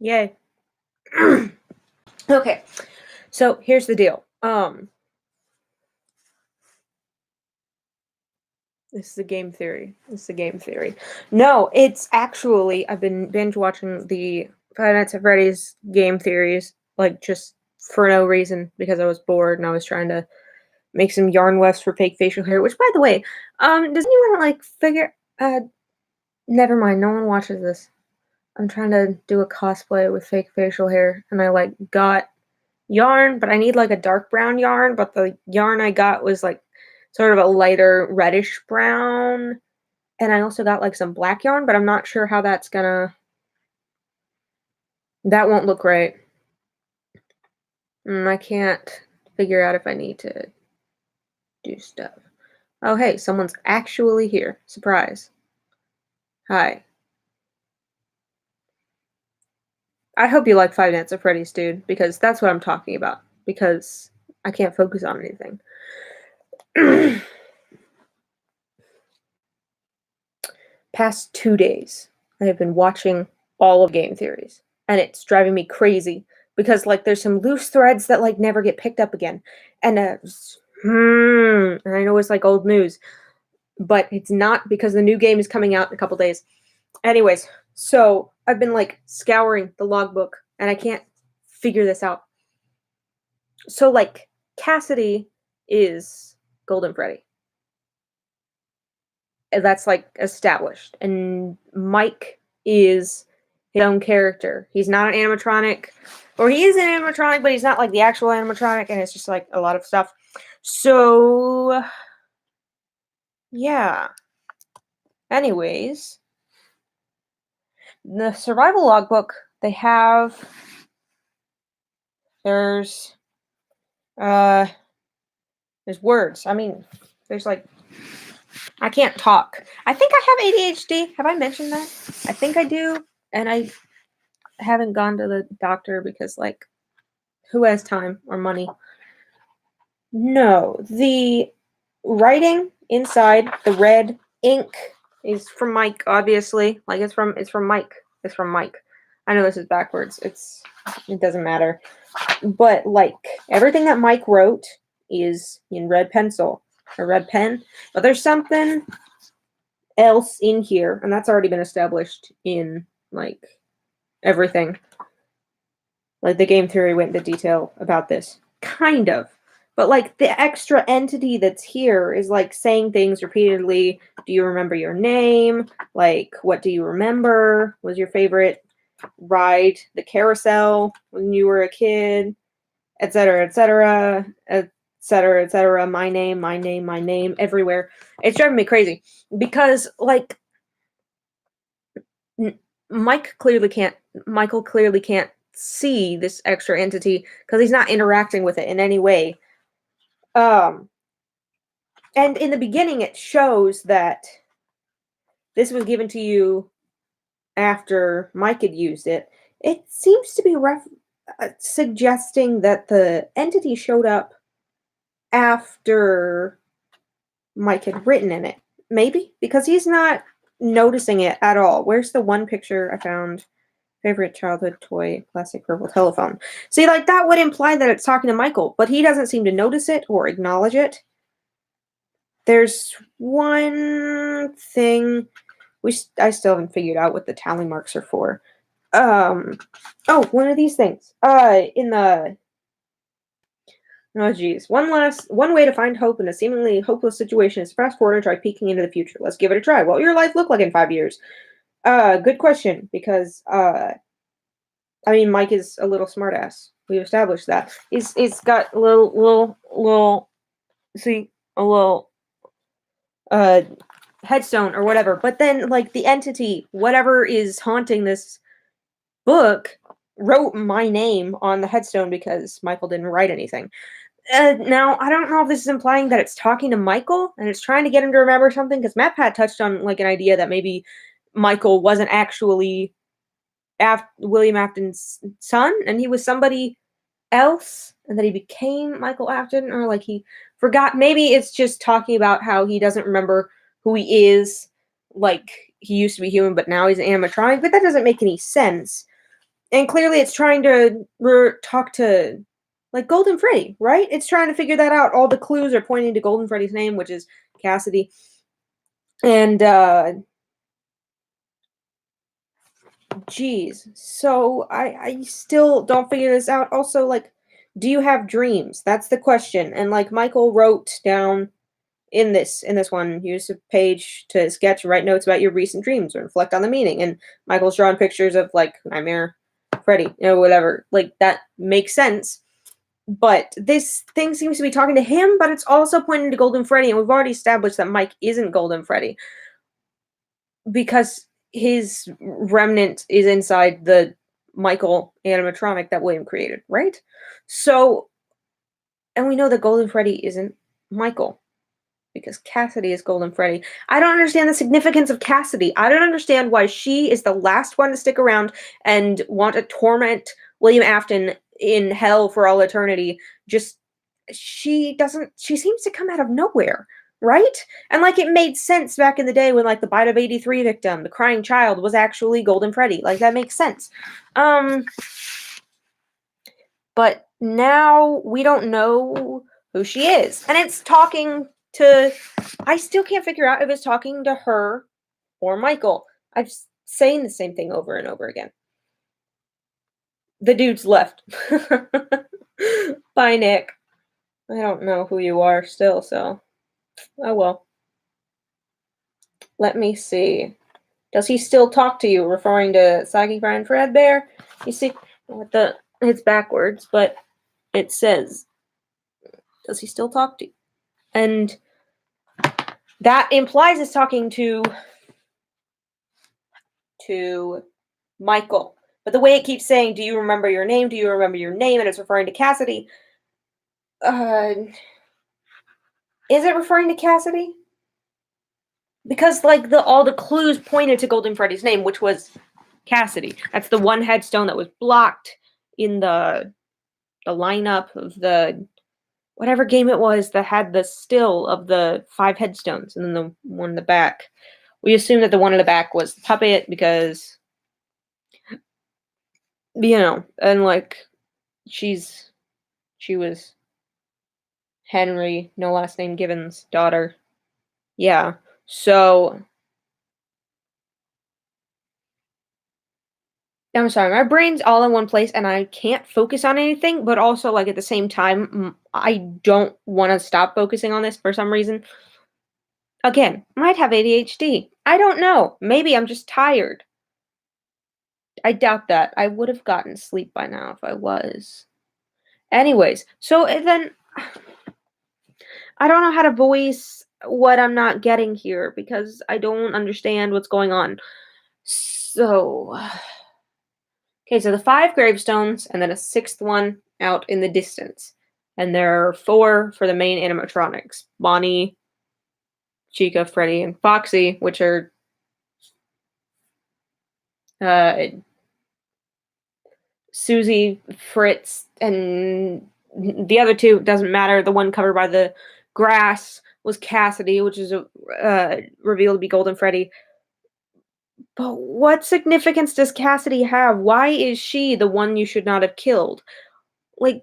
Yay. Okay, so here's the deal. This is a game theory. This is a game theory. No, it's actually I've been binge watching the Five Nights at Freddy's game theories, like just for no reason because I was bored and I was trying to make some yarn wefts for fake facial hair. Which, by the way, does anyone like figure? Never mind. No one watches this. I'm trying to do a cosplay with fake facial hair, and I like got yarn, but I need like a dark brown yarn, but the yarn I got was like sort of a lighter reddish brown. And I also got like some black yarn, but I'm not sure how that won't look right. I can't figure out if I need to do stuff. Oh, hey, someone's actually here. Surprise. Hi. I hope you like Five Nights at Freddy's, dude, because that's what I'm talking about. Because I can't focus on anything. Past 2 days, I have been watching all of game theories, and it's driving me crazy because like there's some loose threads that like never get picked up again, and and I know it's like old news, but it's not because the new game is coming out in a couple days. Anyways, so I've been like scouring the logbook, and I can't figure this out. So like Cassidy is Golden Freddy. That's like established. And Mike is his own character. He's not an animatronic, or he is an animatronic, but he's not like the actual animatronic, and it's just like a lot of stuff. So, yeah. Anyways, the survival logbook, they have there's there's words. I mean, there's like I can't talk. I think I have ADHD. Have I mentioned that? I think I do, and I haven't gone to the doctor because like who has time or money? No, the writing inside the red ink is from Mike, obviously. Like it's from Mike. It's from Mike. I know this is backwards. It doesn't matter. But like everything that Mike wrote is in red pencil or red pen. But there's something else in here, and that's already been established in like everything. Like the game theory went into detail about this. Kind of. But like the extra entity that's here is like saying things repeatedly. Do you remember your name? Like what do you remember? Was your favorite ride the carousel when you were a kid? Etc. Etc. Etc. Etc. My name, my name, my name everywhere. It's driving me crazy because like Mike clearly can't Michael clearly can't see this extra entity because he's not interacting with it in any way. Um, and in the beginning, it shows that this was given to you after Mike had used it. It seems to be suggesting that the entity showed up after Mike had written in it. Maybe because he's not noticing it at all. Where's the one picture I found? Favorite childhood toy, plastic purple telephone. See, like that would imply that it's talking to Michael, but he doesn't seem to notice it or acknowledge it. There's one thing I still haven't figured out what the tally marks are for. One of these things. In the Oh geez. One way to find hope in a seemingly hopeless situation is fast forward and try peeking into the future. Let's give it a try. What will your life look like in 5 years? Good question, because I mean, Mike is a little smartass. We've established that. He's got a little see a little uh headstone or whatever. But then like the entity, whatever is haunting this book, wrote my name on the headstone because Michael didn't write anything. Now I don't know if this is implying that it's talking to Michael and it's trying to get him to remember something, because Matt Pat touched on like an idea that maybe Michael wasn't actually William Afton's son, and he was somebody else, and that he became Michael Afton, or like he forgot. Maybe it's just talking about how he doesn't remember who he is. Like he used to be human, but now he's an animatronic. But that doesn't make any sense. And clearly it's trying to talk to, like, Golden Freddy, right? It's trying to figure that out. All the clues are pointing to Golden Freddy's name, which is Cassidy. And, geez. So I still don't figure this out. Also, like, do you have dreams? That's the question. And, like, Michael wrote down in this one, use a page to sketch and write notes about your recent dreams or reflect on the meaning. And Michael's drawing pictures of, like, Nightmare Freddy, whatever. Like, that makes sense. But this thing seems to be talking to him, but it's also pointing to Golden Freddy, and we've already established that Mike isn't Golden Freddy because his remnant is inside the Michael animatronic that William created, right? So, and we know that Golden Freddy isn't Michael because Cassidy is Golden Freddy. I don't understand the significance of Cassidy. I don't understand why she is the last one to stick around and want to torment William Afton in hell for all eternity. Just she seems to come out of nowhere, right? And like it made sense back in the day when like the Bite of 83 victim, the crying child, was actually Golden Freddy. Like that makes sense. But now we don't know who she is. And it's talking to, I still can't figure out if it's talking to her or Michael. I've saying the same thing over and over again. The dude's left. Bye, Nick. I don't know who you are still, so oh well. Let me see. Does he still talk to you? Referring to Psychic Brian Fredbear? You see what it's backwards, but it says, does he still talk to you? And that implies it's talking to Michael. But the way it keeps saying, do you remember your name? Do you remember your name? And it's referring to Cassidy. Is it referring to Cassidy? Because like all the clues pointed to Golden Freddy's name, which was Cassidy. That's the one headstone that was blocked in the lineup of the whatever game it was that had the still of the 5 headstones, and then the one in the back. We assume that the one in the back was the puppet because, and like she was Henry, no last name Given's daughter. Yeah. So I'm sorry, my brain's all in one place and I can't focus on anything, but also like at the same time, I don't want to stop focusing on this for some reason. Again, might have ADHD. I don't know. Maybe I'm just tired. I doubt that. I would have gotten sleep by now if I was. Anyways, so then I don't know how to voice what I'm not getting here because I don't understand what's going on. So, okay, so the 5 gravestones and then a 6th one out in the distance. And there are 4 for the main animatronics. Bonnie, Chica, Freddy, and Foxy, which are Susie, Fritz, and the other 2 doesn't matter. The one covered by the grass was Cassidy, which is revealed to be Golden Freddy. But what significance does Cassidy have? Why is she the one you should not have killed? Like,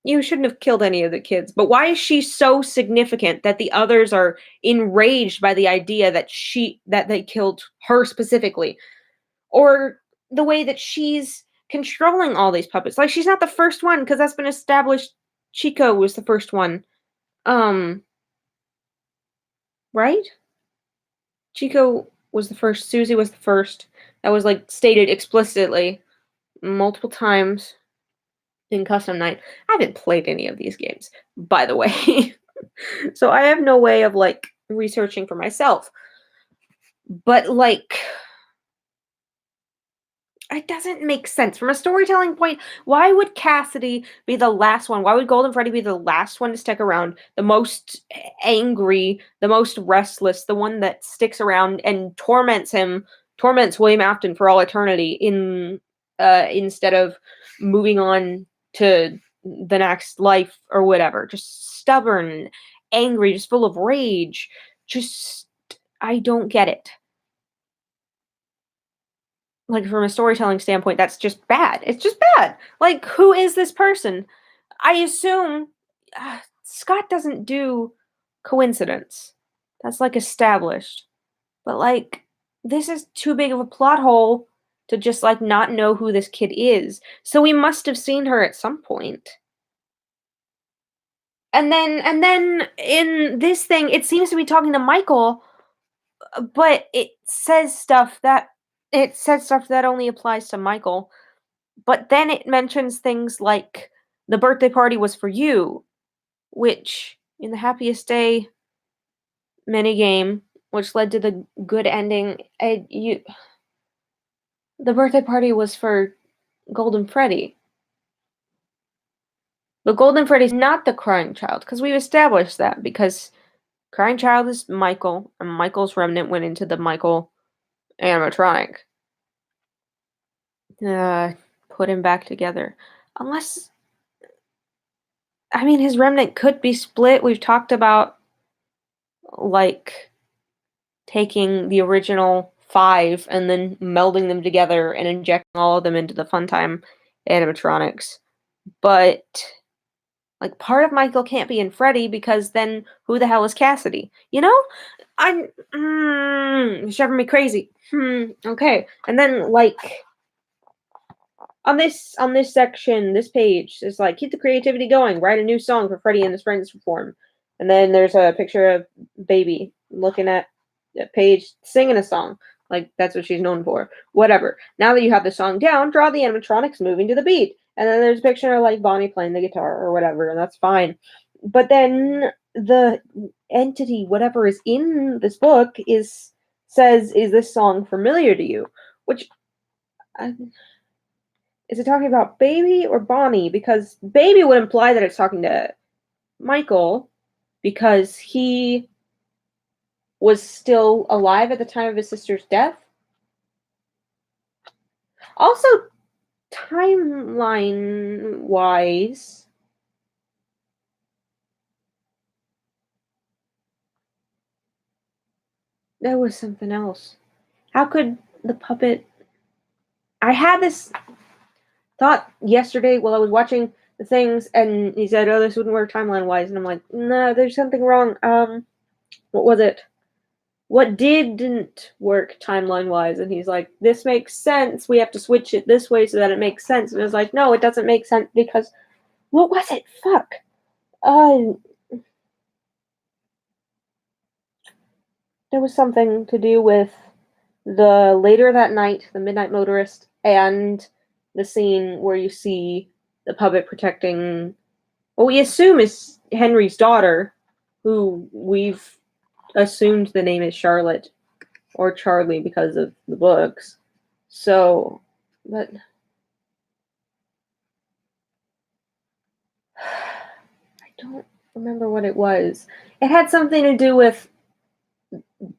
you shouldn't have killed any of the kids, but why is she so significant that the others are enraged by the idea that they killed her specifically? Or the way that she's controlling all these puppets. Like, she's not the first one, because that's been established. Chico was the first one. Right? Chico was the first. Susie was the first. That was, like, stated explicitly multiple times in Custom Night. I haven't played any of these games, by the way. So I have no way of, like, researching for myself. But, like, it doesn't make sense. From a storytelling point, why would Cassidy be the last one? Why would Golden Freddy be the last one to stick around? The most angry, the most restless, the one that sticks around and torments William Afton for all eternity instead of moving on to the next life or whatever. Just stubborn, angry, just full of rage. Just, I don't get it. like from a storytelling standpoint, that's just bad. It's just bad. Like, who is this person? I assume Scott doesn't do coincidence. That's like established. But like, this is too big of a plot hole to just like not know who this kid is. So we must have seen her at some point. And then in this thing, it seems to be talking to Michael, but it says stuff that only applies to Michael. But then it mentions things like the birthday party was for you, which in the happiest day minigame, which led to the good ending, the birthday party was for Golden Freddy. But Golden Freddy's not the crying child, because we've established that, because crying child is Michael, and Michael's remnant went into the Michael animatronic. Put him back together. Unless, I mean, his remnant could be split. We've talked about, like, taking the original 5 and then melding them together and injecting all of them into the Funtime animatronics. But, like, part of Michael can't be in Freddy, because then who the hell is Cassidy? You know? It's driving me crazy. Okay. And then, like, on this section, this page is like, keep the creativity going, write a new song for Freddy and his friends to perform. And then there's a picture of Baby looking at the page, singing a song. Like, that's what she's known for. Whatever. Now that you have the song down, draw the animatronics moving to the beat. And then there's a picture of, like, Bonnie playing the guitar or whatever, and that's fine. But then the entity, whatever is in this book, says, is this song familiar to you? Which, is it talking about Baby or Bonnie? Because Baby would imply that it's talking to Michael, because he was still alive at the time of his sister's death. Also, timeline-wise, there was something else. How could the puppet... I had this thought yesterday while I was watching the things, and he said, oh, this wouldn't work timeline-wise, and I'm like, no, there's something wrong. What was it? What didn't work timeline-wise? And he's like, this makes sense. We have to switch it this way so that it makes sense. And I was like, no, it doesn't make sense, because... What was it? Fuck. There was something to do with the later that night, the Midnight Motorist, and the scene where you see the puppet protecting what we assume is Henry's daughter, who we've assumed the name is Charlotte or Charlie because of the books. So, but I don't remember what it was. It had something to do with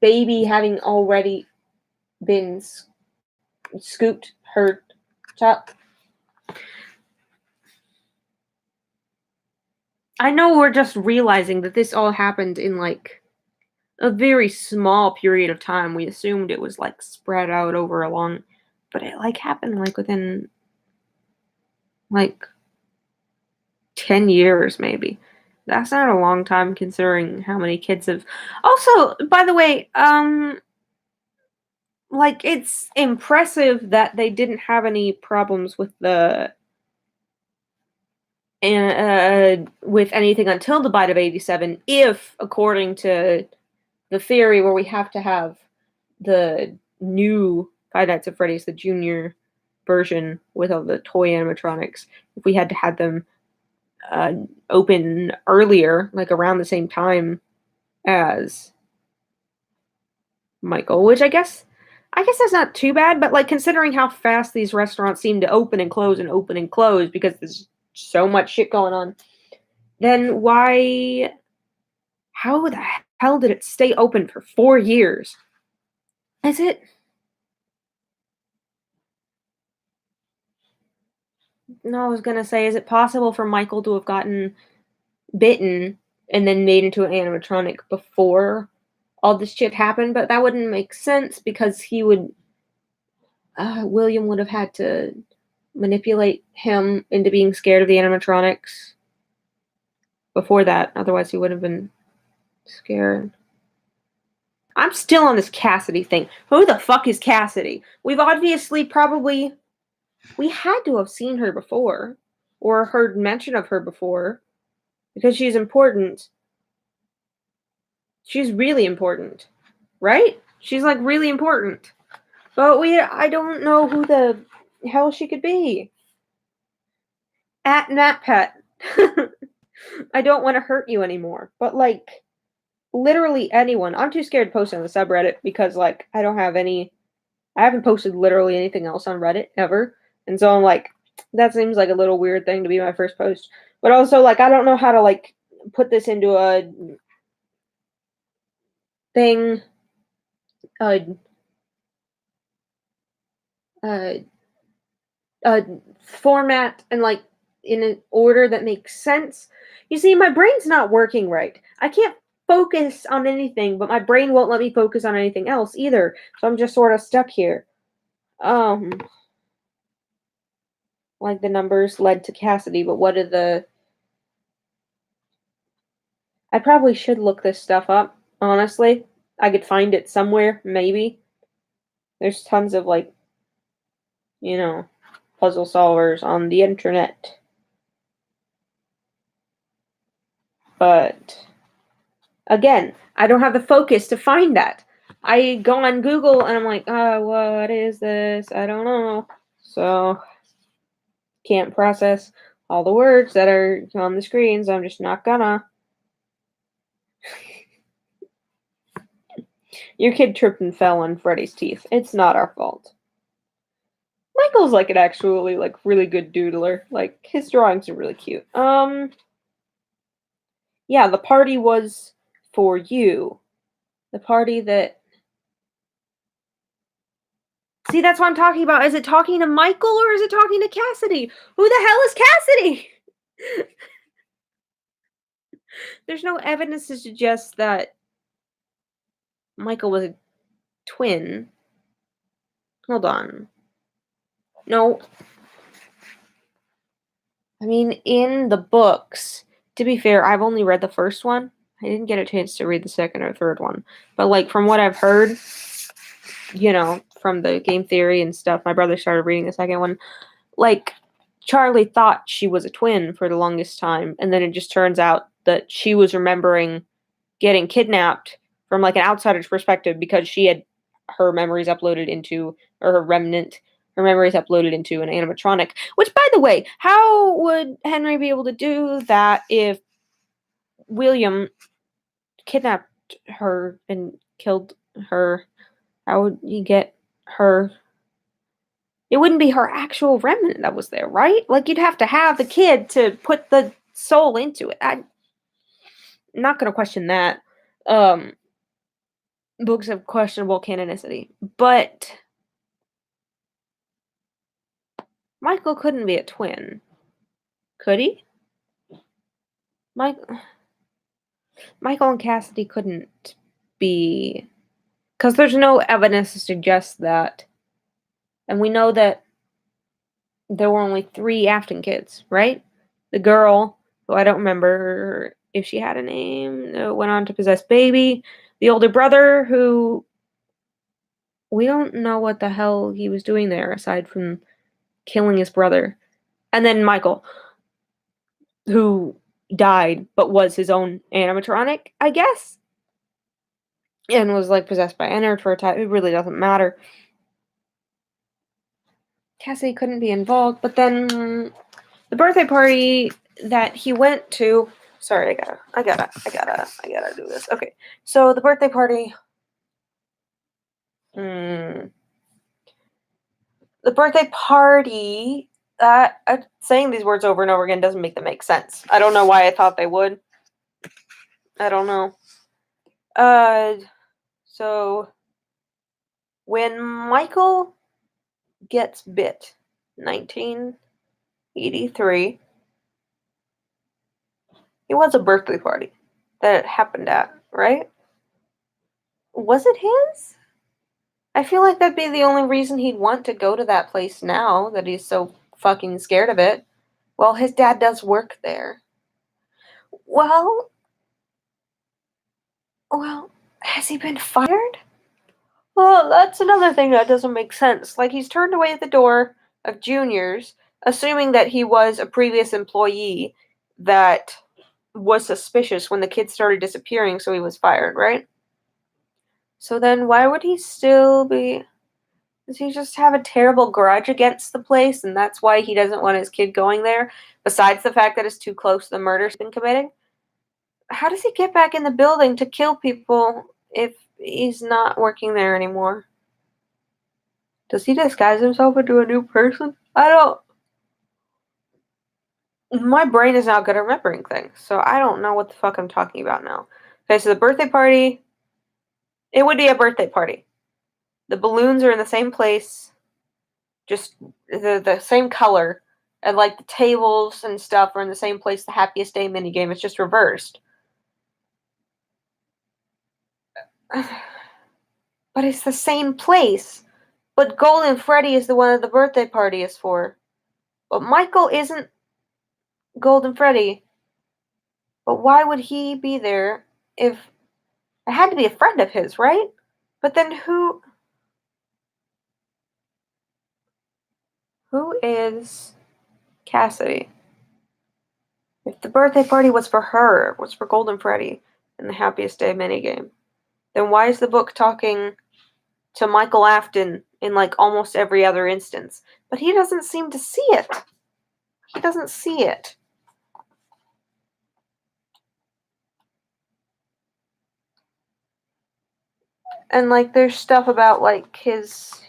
Baby having already been scooped her child. I know we're just realizing that this all happened in, like, a very small period of time. We assumed it was, like, spread out over a long... But it, like, happened, like, within, like, 10 years, maybe. That's not a long time considering how many kids have... Also, by the way, like, it's impressive that they didn't have any problems with with anything until the Bite of 87, if, according to the theory where we have to have the new Five Nights at Freddy's, the junior version with all the toy animatronics, if we had to have them open earlier, like around the same time as Michael, which I guess that's not too bad, but, like, considering how fast these restaurants seem to open and close because there's so much shit going on, then how the hell did it stay open for 4 years? Is it? No, I was gonna say, is it possible for Michael to have gotten bitten and then made into an animatronic before all this shit happened? But that wouldn't make sense, because he would... William would have had to manipulate him into being scared of the animatronics before that. Otherwise, he would have been scared. I'm still on this Cassidy thing. Who the fuck is Cassidy? We've obviously probably... We had to have seen her before. Or heard mention of her before. Because she's important. She's really important. Right? She's like really important. But I don't know who the hell she could be. At NatPet. I don't want to hurt you anymore. But like, literally anyone. I'm too scared to post on the subreddit because like, I haven't posted literally anything else on Reddit ever. And so I'm like, that seems like a little weird thing to be my first post. But also like, I don't know how to like put this into a thing. A format and like in an order that makes sense. You see, my brain's not working right. I can't focus on anything, but my brain won't let me focus on anything else either. So I'm just sort of stuck here. Like the numbers led to Cassidy, but what are the... I probably should look this stuff up, honestly. I could find it somewhere, maybe. There's tons of like, puzzle solvers on the internet. But again, I don't have the focus to find that. I go on Google and I'm like, what is this? I don't know. So can't process all the words that are on the screen, so I'm just not gonna. Your kid tripped and fell on Freddy's teeth. It's not our fault. Michael's like an actually like really good doodler. Like his drawings are really cute. Yeah, the party was for you. The party that... See, that's what I'm talking about. Is it talking to Michael or is it talking to Cassidy? Who the hell is Cassidy? There's no evidence to suggest that Michael was a twin. Hold on. No. I mean, in the books, to be fair, I've only read the first one. I didn't get a chance to read the second or third one. But, like, from what I've heard, from the game theory and stuff, my brother started reading the second one. Like, Charlie thought she was a twin for the longest time, and then it just turns out that she was remembering getting kidnapped from, like, an outsider's perspective because she had her memories uploaded into, or her memories uploaded into an animatronic. Which, by the way, how would Henry be able to do that if William kidnapped her and killed her? How would he get her? It wouldn't be her actual remnant that was there, right? Like, you'd have to have the kid to put the soul into it. I'm not going to question that. Books of questionable canonicity. But Michael couldn't be a twin. Could he? Michael and Cassidy couldn't be... Because there's no evidence to suggest that. And we know that there were only 3 Afton kids, right? The girl, who I don't remember if she had a name, went on to possess Baby. The older brother, who we don't know what the hell he was doing there aside from killing his brother. And then Michael, who died but was his own animatronic, I guess. And was like possessed by Ennard for a time. It really doesn't matter. Cassidy couldn't be involved, but then the birthday party that he went to... Sorry, I gotta do this. Okay, so the birthday party... The birthday party... saying these words over and over again doesn't make them make sense. I don't know why I thought they would. I don't know. So... When Michael gets bit, 1983... It was a birthday party that it happened at, right? Was it his? I feel like that'd be the only reason he'd want to go to that place now, that he's so fucking scared of it. Well, his dad does work there. Well, well, has he been fired? Well, that's another thing that doesn't make sense. Like, he's turned away at the door of juniors, assuming that he was a previous employee that was suspicious when the kids started disappearing, so he was fired, right? So then why would he still be... Does he just have a terrible grudge against the place, and that's why he doesn't want his kid going there, besides the fact that it's too close to the murders he's been committing? How does he get back in the building to kill people if he's not working there anymore? Does he disguise himself into a new person? I don't... My brain is not good at remembering things, so I don't know what the fuck I'm talking about now. Okay, so the birthday party... It would be a birthday party. The balloons are in the same place, just the same color, and like the tables and stuff are in the same place. The happiest day minigame, it's just reversed. But it's the same place. But Golden Freddy is the one that the birthday party is for. But Michael isn't Golden Freddy. But why would he be there if... It had to be a friend of his, right? But then who is Cassidy? If the birthday party was for her, was for Golden Freddy in the Happiest Day minigame, then why is the book talking to Michael Afton in like almost every other instance? But he doesn't seem to see it. He doesn't see it. And like there's stuff about like his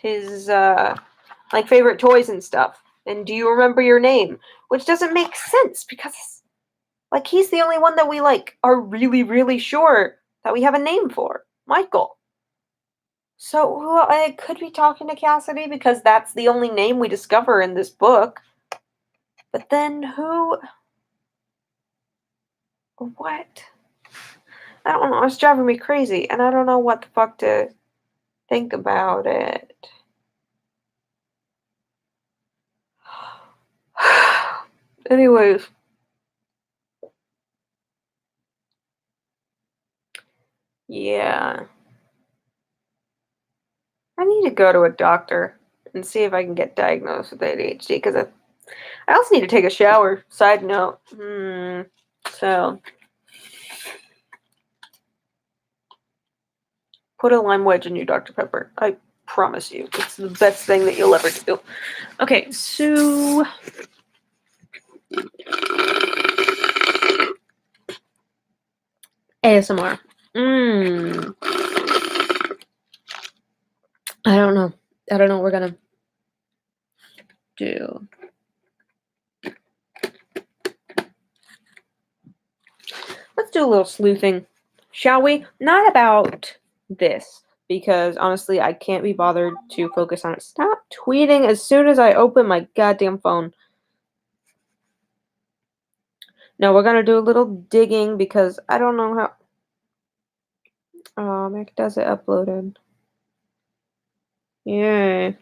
like favorite toys and stuff. And do you remember your name? Which doesn't make sense because like he's the only one that we like are really, really sure that we have a name for. Michael. So who I could be talking to Cassidy because that's the only name we discover in this book. But then who... What? I don't know. It's driving me crazy, and I don't know what the fuck to think about it. Anyways. Yeah. I need to go to a doctor and see if I can get diagnosed with ADHD, because I also need to take a shower. Side note. So... Put a lime wedge in your Dr. Pepper. I promise you. It's the best thing that you'll ever do. Okay, so... ASMR. I don't know. I don't know what we're gonna do. Let's do a little sleuthing, shall we? Not about this, because honestly, I can't be bothered to focus on it. Stop tweeting as soon as I open my goddamn phone. No, we're gonna do a little digging because I don't know how... Oh, Mac does it uploaded. Yeah.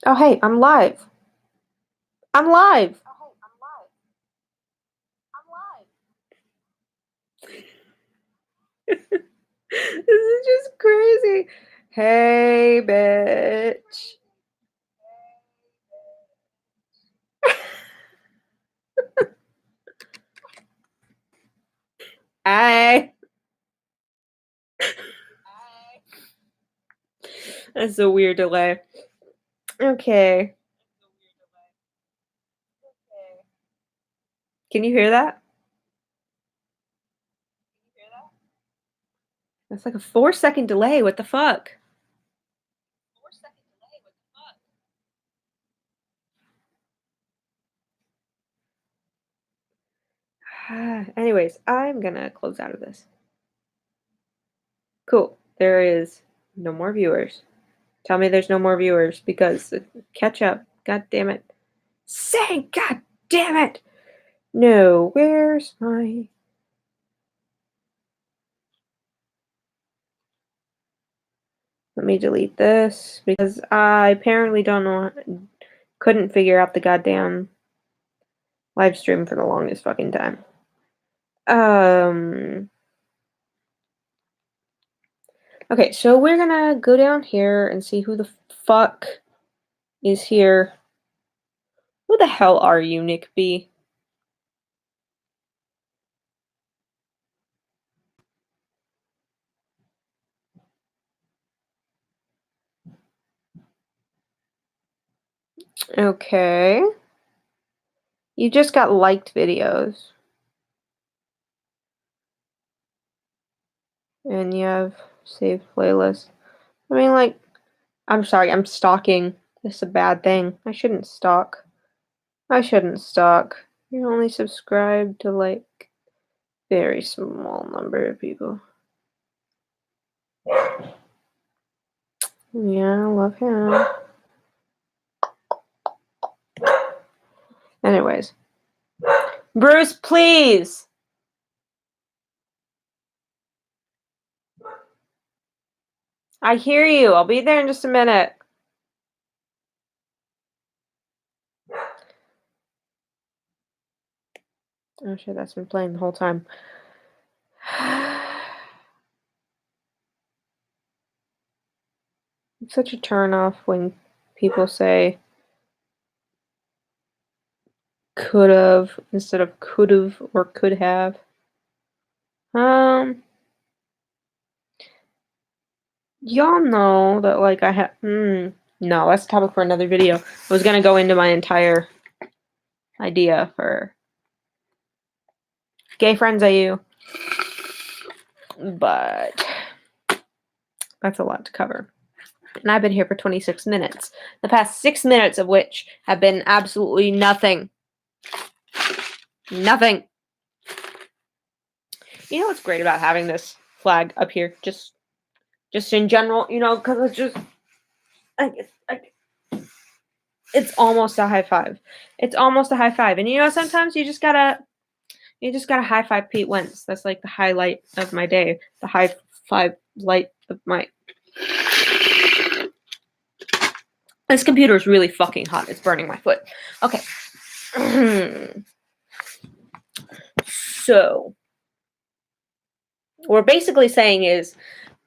Oh, hey, I'm live. I'm live. This is just crazy. Hey, bitch. Hi. That's a weird delay. Okay. Can you hear that? That's like a 4-second delay. What the fuck? Anyways, I'm gonna close out of this. Cool. There is no more viewers. Tell me there's no more viewers because catch up. God damn it. Say, god damn it. No, where's my... Let me delete this because I apparently couldn't figure out the goddamn live stream for the longest fucking time. Okay, so we're gonna go down here and see who the fuck is here. Who the hell are you, Nick B? Okay. You just got liked videos. And you have saved playlists. I mean, like, I'm sorry, I'm stalking. This is a bad thing. I shouldn't stalk. I shouldn't stalk. You only subscribe to, like, very small number of people. Yeah, I love him. Anyways. Bruce, please! I hear you. I'll be there in just a minute. Oh shit, that's been playing the whole time. It's such a turn off when people say could've instead of could've or could have. Y'all know that, like, I have. No, that's a topic for another video. I was gonna go into my entire idea for gay friends AU, but that's a lot to cover. And I've been here for 26 minutes. The past 6 minutes of which have been absolutely nothing. Nothing. You know what's great about having this flag up here? Just in general, you know, because it's just. It's almost a high five. It's almost a high five. And you know, sometimes you just gotta high five Pete Wentz. That's like the highlight of my day. The high five light of my. This computer is really fucking hot. It's burning my foot. Okay. So, what we're basically saying is,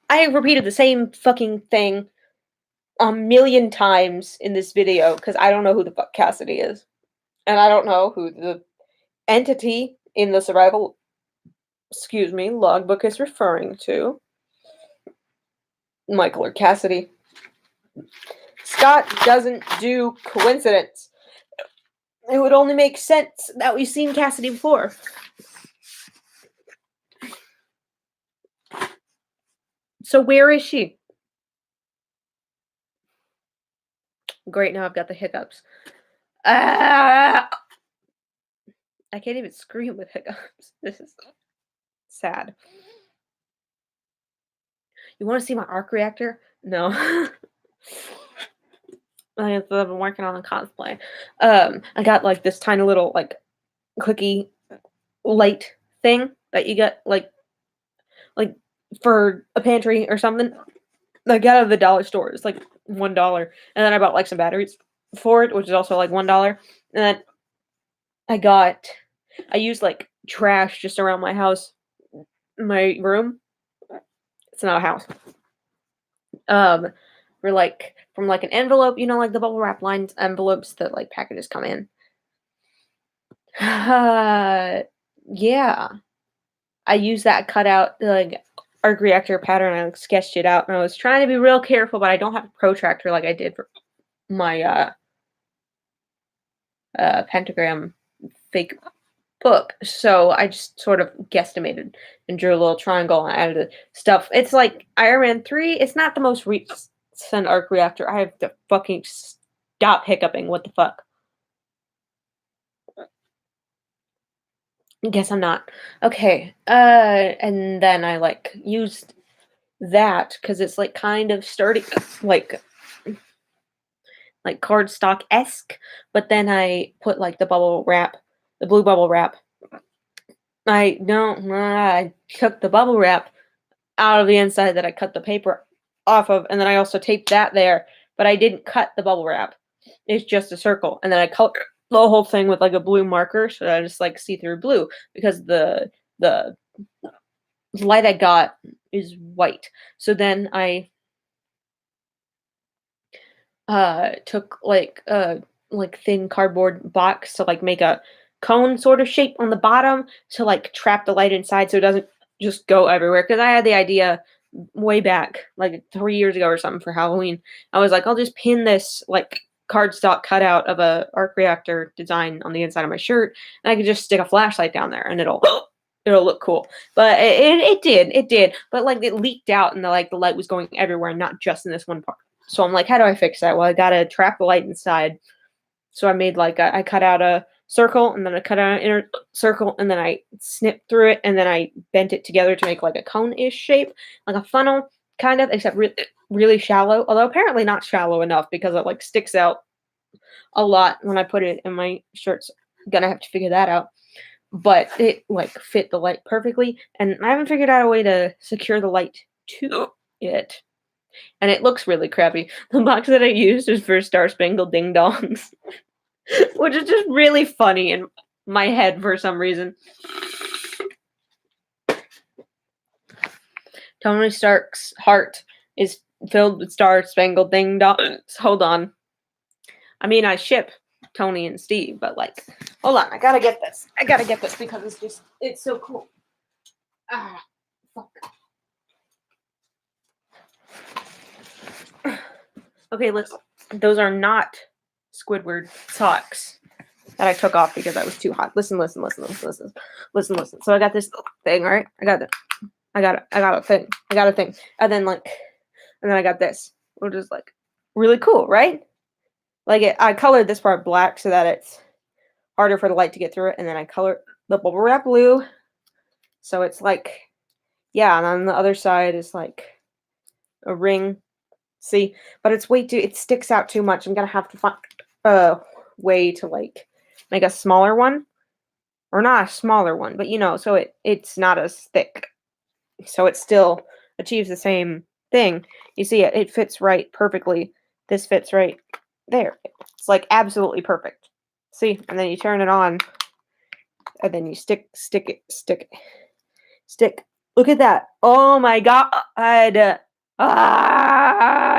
I repeated the same fucking thing a million times in this video because I don't know who the fuck Cassidy is. And I don't know who the entity in the survival, logbook is referring to. Michael or Cassidy. Scott doesn't do coincidence. It would only make sense that we've seen Cassidy before. So where is she? Great, now I've got the hiccups. I can't even scream with hiccups. This is sad. You want to see my arc reactor? No. I've been working on a cosplay. I got like this tiny little like clicky light thing that you get like for a pantry or something. I got out of the dollar store. It's like $1, and then I bought like some batteries for it, which is also like $1. And then I used like trash just around my house, my room. It's not a house. For like from like an envelope, you know, like the bubble wrap lined envelopes that like packages come in. Yeah, I used that cutout like arc reactor pattern. I like, sketched it out, and I was trying to be real careful, but I don't have a protractor like I did for my pentagram fake book. So I just sort of guesstimated and drew a little triangle and added stuff. It's like Iron Man 3. It's not the most recent arc reactor. I have to fucking stop hiccuping. What the fuck? Guess I'm not. Okay. And then I like used that because it's like kind of sturdy, like cardstock-esque, but then I put like the bubble wrap, the blue bubble wrap. I took the bubble wrap out of the inside that I cut the paper off of, and then I also taped that there, but I didn't cut the bubble wrap. It's just a circle, and then I colored the whole thing with like a blue marker, so I just like see through blue because the light I got is white. So then I took like thin cardboard box to like make a cone sort of shape on the bottom to like trap the light inside so it doesn't just go everywhere, because I had the idea way back like 3 years ago or something for Halloween. I was like, I'll just pin this like cardstock cutout of a arc reactor design on the inside of my shirt, and I could just stick a flashlight down there and it'll look cool. But it did, but like it leaked out and the light was going everywhere, not just in this one part. So I'm like, how do I fix that? Well, I gotta trap the light inside. So I made I cut out a circle, and then I cut out an inner circle, and then I snipped through it, and then I bent it together to make like a cone-ish shape, like a funnel kind of, except really shallow. Although apparently not shallow enough because it like sticks out a lot when I put it in my shirts. Gonna have to figure that out. But it like fit the light perfectly, and I haven't figured out a way to secure the light to it. And it looks really crappy. The box that I used is for Star Spangled Ding Dongs, which is just really funny in my head for some reason. Tony Stark's heart is filled with Star Spangled Ding Dongs. Hold on. I mean, I ship Tony and Steve, but like, hold on. I gotta get this. Because it's so cool. Ah, fuck. Okay, listen. Those are not Squidward socks that I took off because I was too hot. Listen. So I got this thing, right? I got a thing. And then I got this, which is like really cool, right? Like I colored this part black so that it's harder for the light to get through it, and then I colored the bubble wrap blue, so it's like, yeah. And on the other side is like a ring. See, but it sticks out too much. I'm gonna have to find a way to like make a smaller one, or not a smaller one, but so it's not as thick, so it still achieves the same thing. You see, it fits right perfectly. This fits right there. It's like absolutely perfect. See, and then you turn it on, and then you stick. Look at that! Oh my god!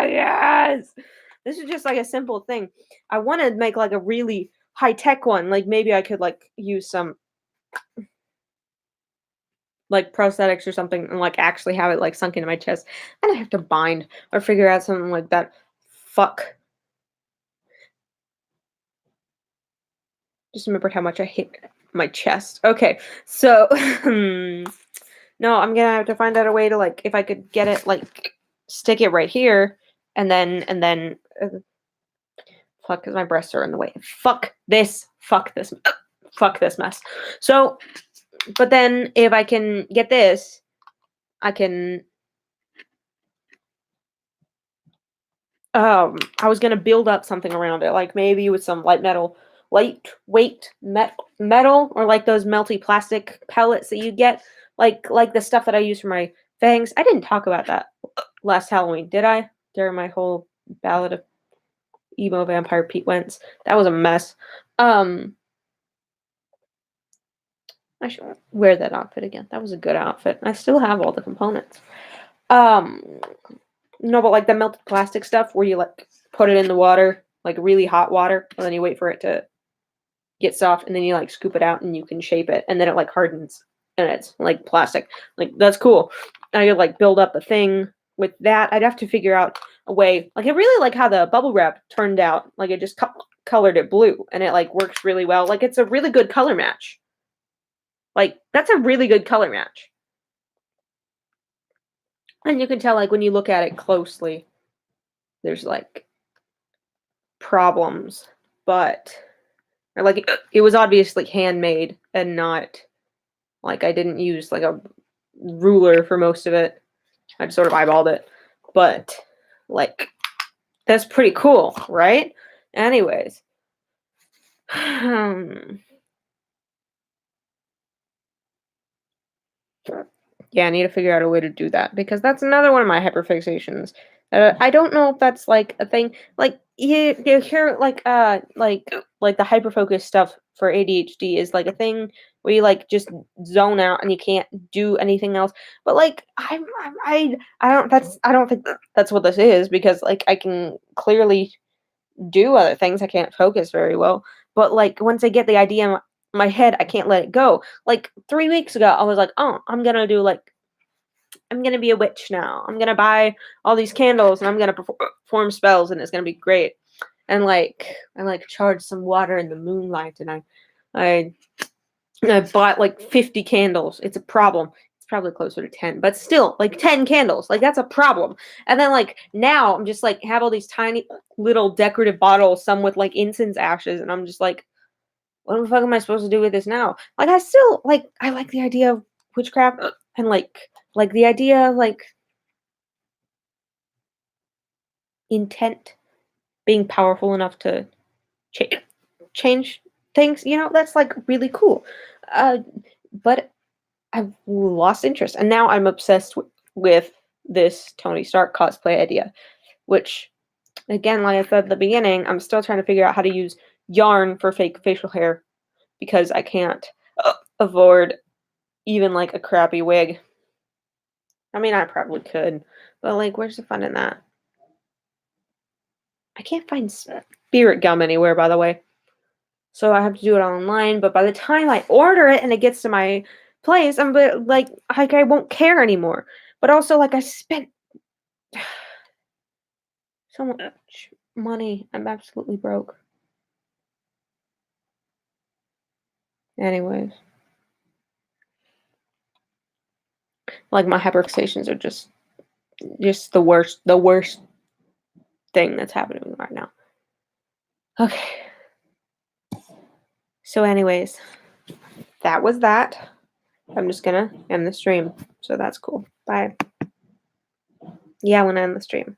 Yes! This is just like a simple thing. I want to make like a really high-tech one. Like maybe I could like use some like prosthetics or something and like actually have it like sunk into my chest. And I have to bind or figure out something like that. Fuck. Just remembered how much I hate my chest. Okay, so no, I'm gonna have to find out a way to like, if I could get it like stick it right here, and then fuck, because my breasts are in the way. Fuck this mess. So, but then if I can get this, I can. I was gonna build up something around it, like maybe with some lightweight metal, or like those melty plastic pellets that you get, like the stuff that I use for my fangs. I didn't talk about that last Halloween, did I? During my whole Ballad of Emo Vampire Pete Wentz. That was a mess. I should wear that outfit again. That was a good outfit. I still have all the components. No, but like the melted plastic stuff where you like put it in the water, like really hot water, and then you wait for it to get soft, and then you like scoop it out and you can shape it, and then it like hardens and it's like plastic. Like that's cool. I could like build up a thing with that. I'd have to figure out a way. Like I really like how the bubble wrap turned out. Like it just colored it blue, and it like works really well. Like it's a really good color match. Like that's a really good color match. And you can tell, like, when you look at it closely, there's, like, problems. But, or, like, it was obviously handmade and not, like, I didn't use, like, a ruler for most of it. I just sort of eyeballed it. But, like, that's pretty cool, right? Anyways. Yeah, I need to figure out a way to do that, because that's another one of my hyperfixations. I don't know if that's like a thing. Like you hear like the hyperfocus stuff for ADHD is like a thing where you like just zone out and you can't do anything else. But like I don't think that's what this is because like I can clearly do other things. I can't focus very well. But like once I get the idea in my head, I can't let it go. Like 3 weeks ago, I was like, oh, I'm gonna be a witch now. I'm gonna buy all these candles and I'm gonna perform spells and it's gonna be great. And like I like charged some water in the moonlight and I I bought like 50 candles. It's a problem. It's probably closer to 10, but still like 10 candles. Like that's a problem. And then like now I'm just like have all these tiny little decorative bottles, some with like incense ashes, and I'm just like, what the fuck am I supposed to do with this now? Like I still like I like the idea of witchcraft and like the idea of like intent being powerful enough to cha- change things, that's like really cool. Uh, but I've lost interest, and now I'm obsessed with this Tony Stark cosplay idea, which, again, like I said at the beginning, I'm still trying to figure out how to use yarn for fake facial hair because I can't afford even like a crappy wig. I mean, I probably could, but like, where's the fun in that? I can't find spirit gum anywhere, by the way. So I have to do it online, but by the time I order it and it gets to my place, I'm like I won't care anymore. But also like I spent so much money. I'm absolutely broke. Anyways, like my hyperfixations are just the worst thing that's happening to me right now. Okay. So anyways, that was that. I'm just gonna end the stream. So that's cool. Bye. Yeah, I want to end the stream.